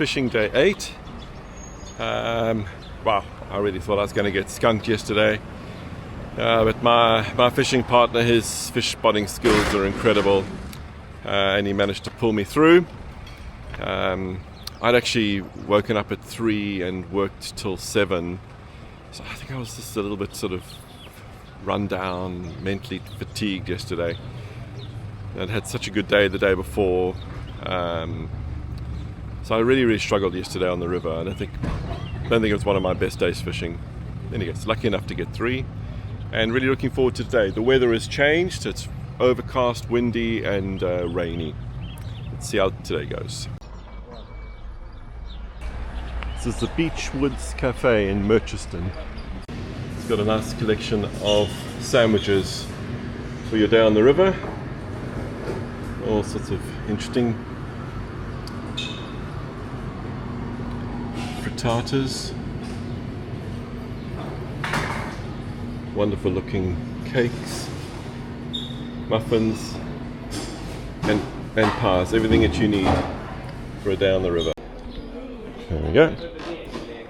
fishing day 8. Wow, I really thought I was going to get skunked yesterday. But my fishing partner, his fish spotting skills are incredible. And he managed to pull me through. I'd actually woken up at 3 and worked till 7. So I think I was just a little bit sort of run down, mentally fatigued yesterday. I'd had such a good day the day before. So I really struggled yesterday on the river. I don't think it was one of my best days fishing. Anyways, lucky enough to get 3. And really looking forward to today. The weather has changed. It's overcast, windy and rainy. Let's see how today goes. This is the Beachwoods Cafe in Merchiston. It's got a nice collection of sandwiches for your day on the river. All sorts of interesting frittatas, wonderful looking cakes, muffins and pies, everything that you need for a day on the river. There we go.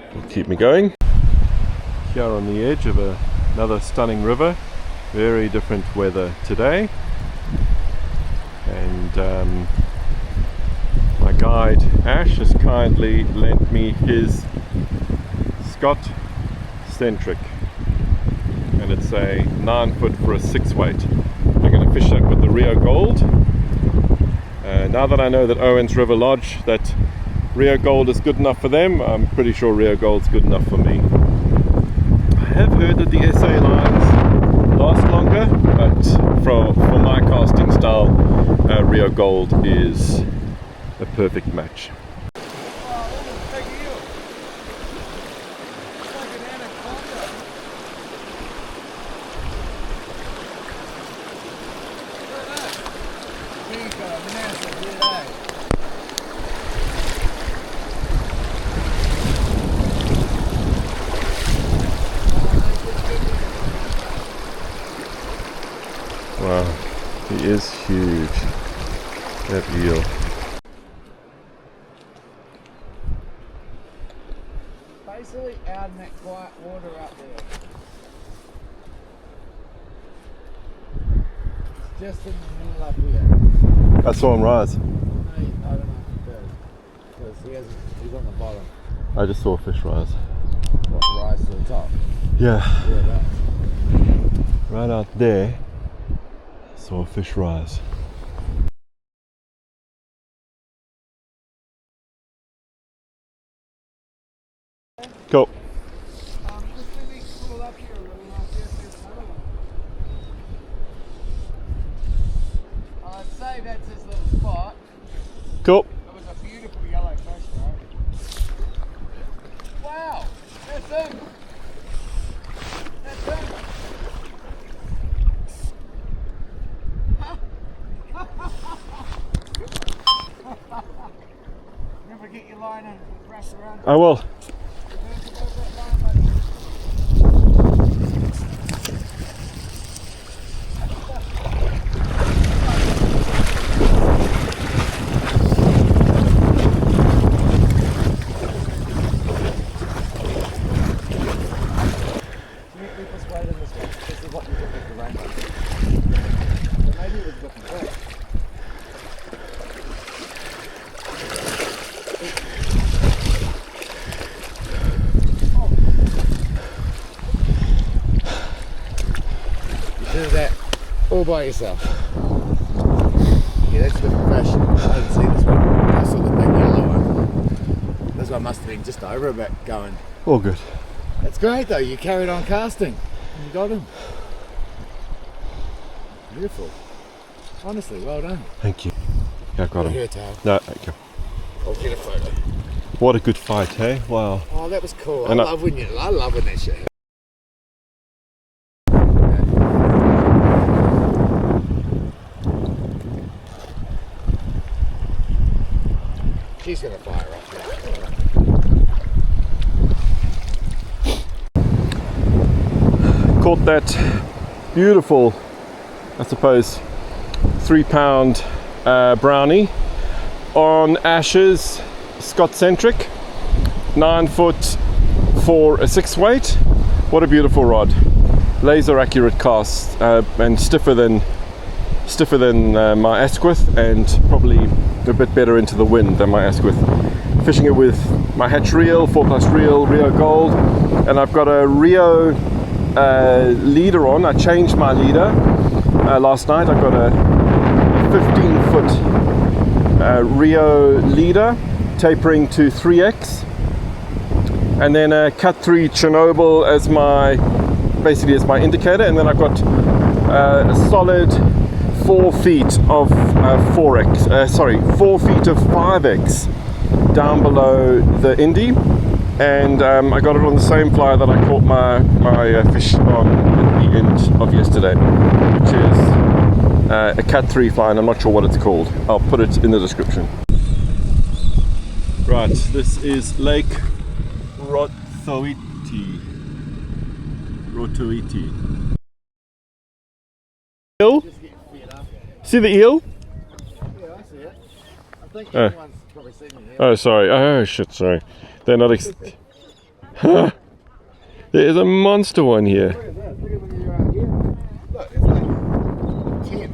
It'll keep me going. Here on the edge of another stunning river, very different weather today, and my guide Ash has kindly lent me his Scott Centric, and it's a 9 foot for a 6 weight. I'm going to fish that with the Rio Gold. Now that I know that Owens River Lodge, that Rio Gold is good enough for them, I'm pretty sure Rio Gold's good enough for me. I have heard that the SA lines last longer, but for my casting style, Rio Gold is a perfect match. Wow, he is huge, that eel. Basically out in that quiet water up there. It's just in the middle up here. I saw him rise. No, I don't know if it does. Because he's on the bottom. I just saw a fish rise. What, rise to the top? Yeah. Yeah, that's. Right out there, saw a fish rise. Cool. Just really cool up here, really nice. There's another one. I'd say that's his little spot. Cool. It was a beautiful yellow fish, bro. Wow, that's him. That's him. Never get your line and crash around. I will. Do that all by yourself. Yeah, that's a different fish. I didn't see this one. I saw the big yellow one. This one must have been just over a bit going. All good. That's great though, you carried on casting. And you got him. Beautiful. Honestly, well done. Thank you. Yeah, I got him. Here, Tail. No, thank you. I'll get a photo. What a good fight, hey? Wow. Oh, that was cool. I And love when that shit happens. She's gonna fire up now. Caught that beautiful, I suppose, 3 pound brownie on Ash's Scott Centric, 9 foot for a 6 weight. What a beautiful rod. Laser accurate cast and stiffer than my Asquith, and probably a bit better into the wind than my Asquith. Fishing it with my hatch reel, 4+ reel, Rio Gold, and I've got a Rio leader on. I changed my leader last night. I've got a 15-foot Rio leader tapering to 3x, and then a Cut 3 Chernobyl as my indicator, and then I've got a solid 4 feet of 4 feet of 5x down below the Indy, and I got it on the same fly that I caught my fish on at the end of yesterday, which is a Cat 3 fly, and I'm not sure what it's called. I'll put it in the description. Right, this is Lake Rotoiti. Eel? See the eel? Yeah, I see it. I think everyone's probably seen me here. Oh, sorry. Oh, shit, sorry. They're not Huh. There is a monster one here. Look at that. Look at when you're out here. Look, it's like 10.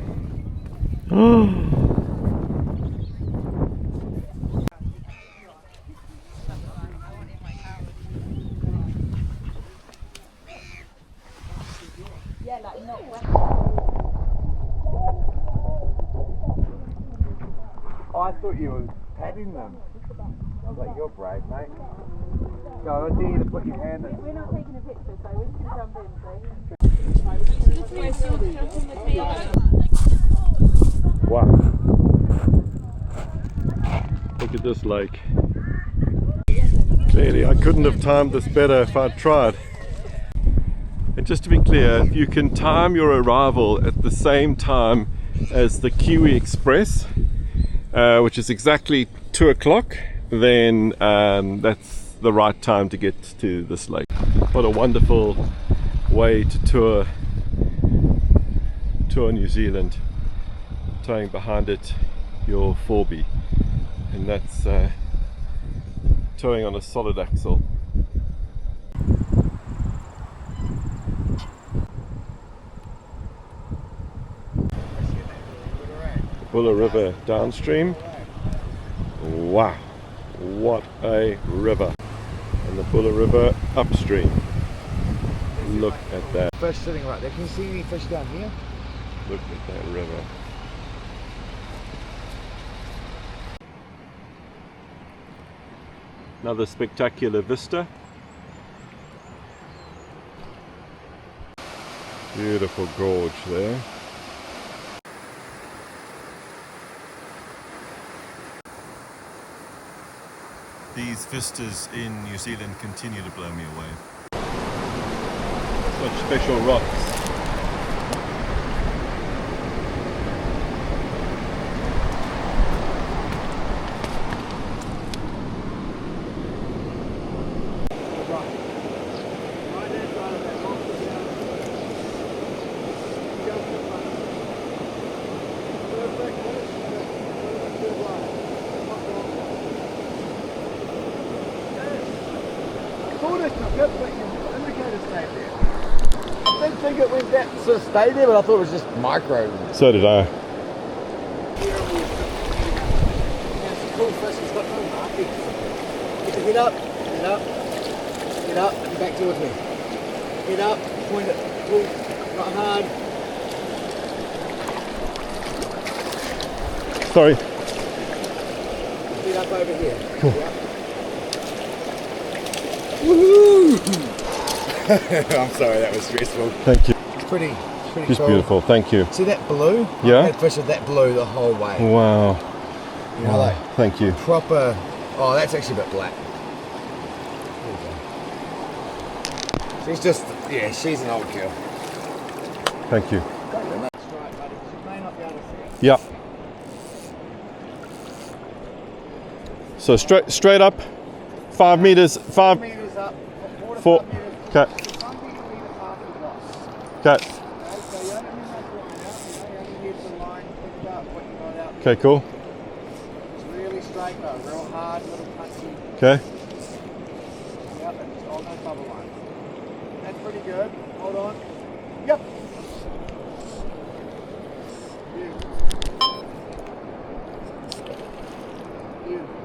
Oh, I thought you were patting them. I was like, you're brave, mate. Go, I dare you to put your hand in. We're not taking a picture, so we can jump in, Wow. Look at this lake. Clearly, I couldn't have timed this better if I'd tried. And just to be clear, if you can time your arrival at the same time as the Kiwi Express, which is exactly 2 o'clock, then that's the right time to get to this lake. What a wonderful way to tour New Zealand, towing behind it your 4B, and that's towing on a solid axle. Buller River downstream. Wow, what a river. And the Buller River upstream. Look at that. Fish sitting right there. Can you see any fish down here? Look at that river. Another spectacular vista. Beautiful gorge there. These vistas in New Zealand continue to blow me away. Such special rocks. I didn't think it went that sort of stay there, but I thought it was just micro. So did I. It's a cool fish, it's got no markings. Get up, and back towards me. Get up, point it, pull, not hard. Sorry. Get up over here. Cool. Yep. Woohoo! I'm sorry, that was stressful. Thank you. It's pretty Just cool. beautiful, thank you. See that blue? Yeah? I had fish of that blue the whole way. Wow. You know, like Thank you. proper. Oh, that's actually a bit black. She's just, yeah, she's an old girl. Thank you. That's right, buddy. She may not be able to see it. Yeah. So straight up, 5 meters, 5 meters up, 4 to 4. 5 meters. Okay. Some people leave it half the box. Okay. Okay, so you don't need much line out, you only need the line picked up what you got out. Okay, cool. It's really straight though, real hard little Okay. Yep, oh, no bubble line. That's pretty good. Hold on. Yep. Beautiful. Beautiful.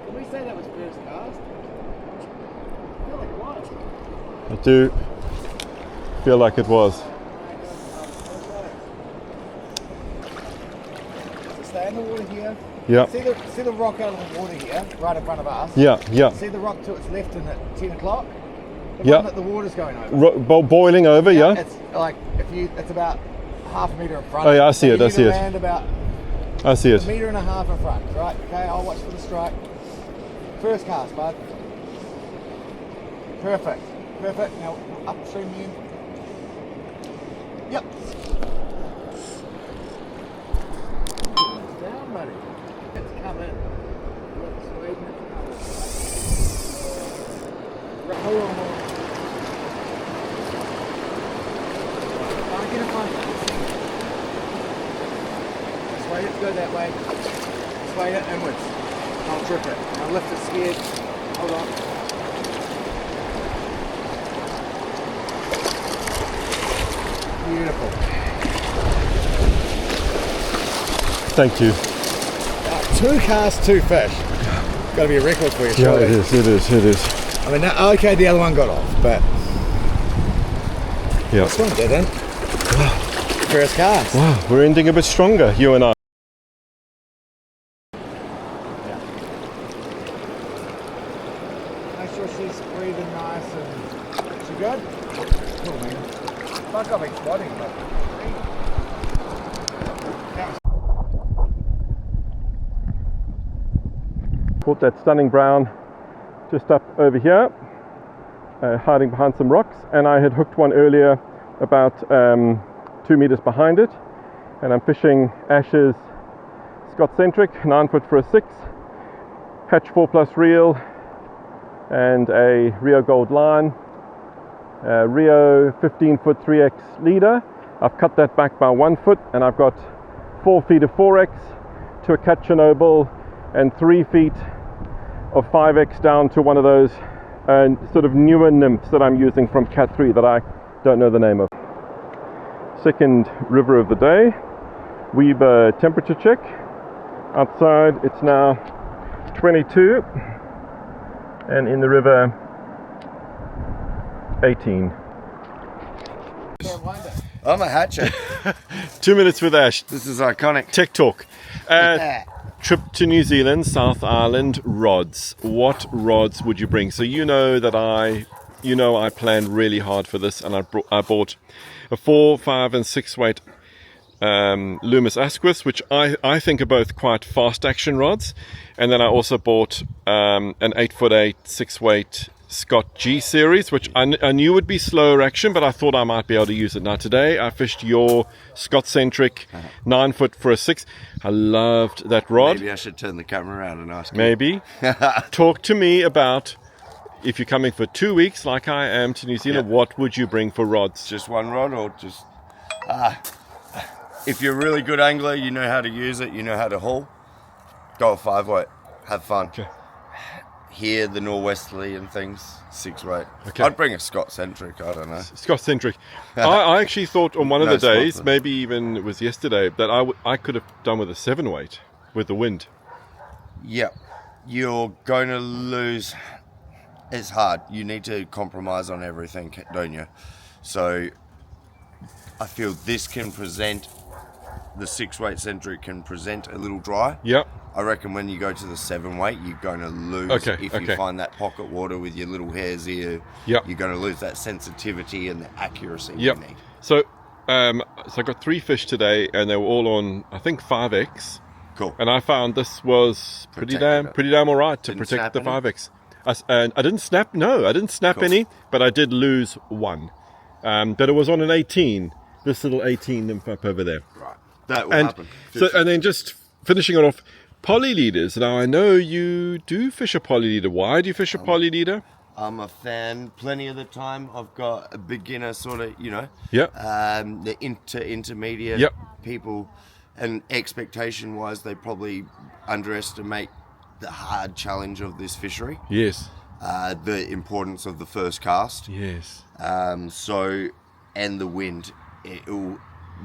Can we say that was first cast? I feel like it was. I do feel like it was. So stay in the water here. Yeah. See the rock out of the water here, right in front of us? Yeah, yeah. See the rock to its left in at 10 o'clock? The Yeah. one that the water's going over. Boiling over, yeah? It's like, it's about half a metre in front. Oh yeah, I see it, You I need see to it. land about I see a it. metre and a half in front, right? Okay, I'll watch for the strike. First cast, bud. Perfect. Perfect. Now, upstream again. Yep. Down, buddy. It's coming. It's waiting. Hold on, hold on. I'll get it fine. Just wait it to go that way. Just wait it inwards. I'll trip it. I'll lift it scared. Hold on. Beautiful. Thank you. 2 casts, 2 fish. Got to be a record for you, Yeah, surely. it is. I mean, okay, the other one got off, but Yeah. this one didn't. First cast. Wow, we're ending a bit stronger, you and I. Make sure she's breathing nice and she good? Cool, man. Fuck, I've been squatting, but Caught that stunning brown just up over here, hiding behind some rocks, and I had hooked one earlier about 2 meters behind it, and I'm fishing Ash's Centric 9 foot for a 6, Hatch 4+ reel, and a Rio Gold line, Rio 15 foot 3X leader. I've cut that back by 1 foot, and I've got 4 feet of 4X to a Cat Chernobyl and 3 feet of 5X down to one of those sort of newer nymphs that I'm using from Cat 3 that I don't know the name of. Second river of the day. Weber temperature check. Outside it's now 22, and in the river 18. I'm a hatcher. 2 minutes with Ash. This is iconic. Tech Talk. Trip to New Zealand, South Island, rods. What rods would you bring? So you know that I planned really hard for this, and I bought a 4, 5, and 6 weight Loomis Asquith, which I think are both quite fast action rods, and then I also bought an 8'8", 6 weight Scott G series, which I knew would be slower action, but I thought I might be able to use it. Now today I fished your Scott Centric 9 foot for a 6. I loved that rod. Maybe I should turn the camera around and ask you. Maybe. Talk to me about, if you're coming for 2 weeks like I am to New Zealand, what would you bring for rods? Just one rod, or just... if you're a really good angler, you know how to use it, you know how to haul, go a 5 weight. Have fun. Okay. Here, the Norwesterly and things, 6 weight. Okay. I'd bring a Scott Centric, I don't know. Scott Centric. I actually thought on one of No the days, sponsor. maybe even it was yesterday, that I could have done with a 7 weight with the wind. Yep. You're going to lose... It's hard. You need to compromise on everything, don't you? So, I feel this can present... The 6 weight Centric can present a little dry. Yep. I reckon when you go to the 7 weight, you're going to lose. Okay, If okay. you find that pocket water with your little hairs here, Yep. you're going to lose that sensitivity and the accuracy Yep. you need. So I got 3 fish today, and they were all on, I think, 5X. Cool. And I found this was pretty Protected damn all right to Didn't protect the snap 5X. And I didn't snap. No, I didn't snap Cool. any, but I did lose one. But it was on an 18. This little 18 nymph up over there. Right. That will And happen. so, and then just finishing it off, poly leaders. Now I know you do fish a poly leader. Why do you fish a poly leader? I'm a fan. Plenty of the time, I've got a beginner sort of, Yeah. the intermediate Yep. people And expectation-wise, they probably underestimate the hard challenge of this fishery, Yes. the importance of the first cast. Yes. And the wind.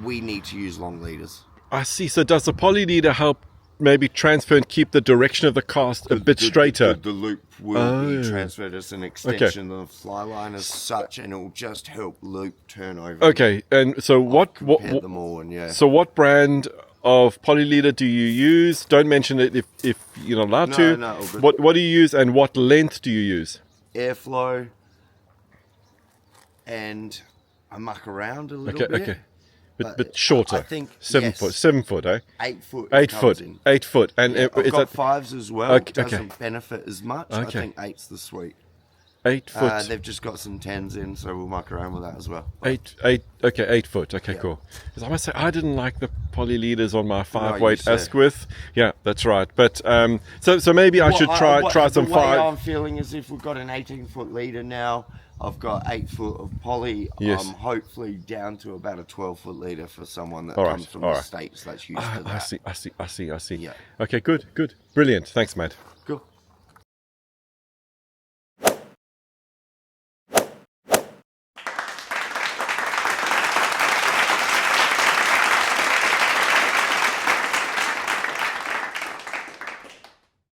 We need to use long leaders. I see. So does the poly leader help maybe transfer and keep the direction of the cast a bit straighter? The loop will be transferred as an extension of the fly line as such, and it will just help loop turn over. Okay. And so Compare them all, and yeah. So what brand of poly leader do you use? Don't mention it if you're not allowed to. No, all good. What do you use, and what length do you use? Airflow, and I muck around a little bit. Okay. But shorter. I think 7 foot. 7 foot, eh? 8 foot. 8 foot. 8 foot. And I've is got that 5s as well. Okay, It doesn't benefit as much. I think 8's the sweet. 8 foot? They've just got some 10s in, so we'll muck around with that as well. 8. Okay, 8 foot. Okay, cool. Because I must say, I didn't like the poly leaders on my 5-weight you Asquith. Yeah, that's right. But so maybe I should try some the way 5. I'm feeling is if we've got an 18-foot leader now, I've got 8 foot of poly. Yes. I'm hopefully down to about a 12-foot leader for someone that All right, comes from all the right. States that's used to that. I see. Yeah. Okay, good. Brilliant. Thanks, mate.